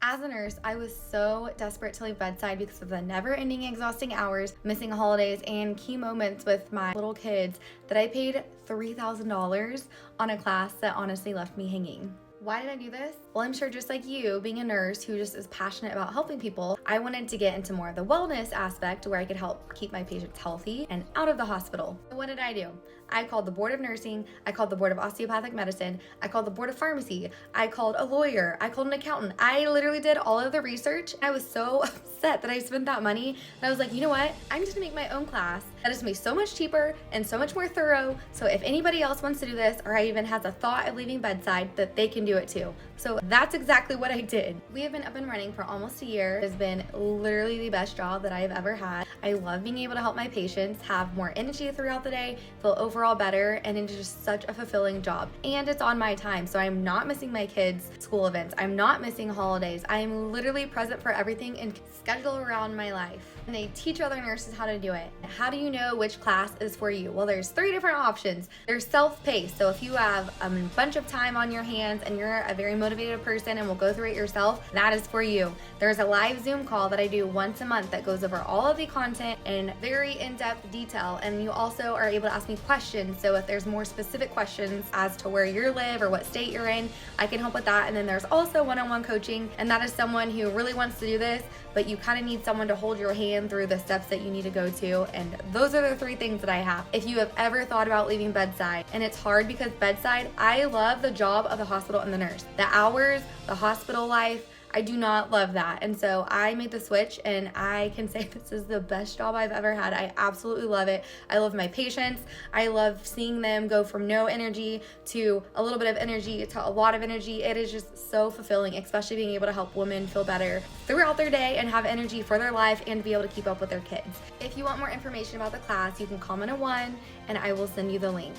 As a nurse, I was so desperate to leave bedside because of the never-ending exhausting hours, missing holidays, and key moments with my little kids that I paid $3,000 on a class that honestly left me hanging. Why did I do this? Well, I'm sure just like you, being a nurse who just is passionate about helping people, I wanted to get into more of the wellness aspect where I could help keep my patients healthy and out of the hospital. So what did I do? I called the board of nursing, I called the board of osteopathic medicine, I called the board of pharmacy, I called a lawyer, I called an accountant. I literally did all of the research. I was so upset that I spent that money. And I was like, you know what? I'm just gonna make my own class. That is gonna be so much cheaper and so much more thorough. So if anybody else wants to do this, or even has a thought of leaving bedside, that they can do it too. So that's exactly what I did. We have been up and running for almost a year. It has been literally the best job that I have ever had. I love being able to help my patients have more energy throughout the day, feel overall better, and it's just such a fulfilling job. And it's on my time, so I'm not missing my kids' school events. I'm not missing holidays. I am literally present for everything and schedule around my life. And they teach other nurses how to do it. How do you know which class is for you? Well, there's 3 different options. There's self-paced. So if you have a bunch of time on your hands and you're a very motivated person and will go through it yourself, that is for you. There's a live Zoom call that I do once a month that goes over all of the content in very in-depth detail. And you also are able to ask me questions. So if there's more specific questions as to where you live or what state you're in, I can help with that. And then there's also one-on-one coaching. And that is someone who really wants to do this, but you kind of need someone to hold your hand through the steps that you need to go to. And those are the 3 things that I have. If you have ever thought about leaving bedside, and it's hard because bedside, I love the job of the hospital and the nurse. The hours, the hospital life, I do not love that. And so I made the switch, and I can say this is the best job I've ever had. I absolutely love it. I love my patients. I love seeing them go from no energy to a little bit of energy to a lot of energy. It is just so fulfilling, especially being able to help women feel better throughout their day and have energy for their life and be able to keep up with their kids. If you want more information about the class, you can comment a 1 and I will send you the link.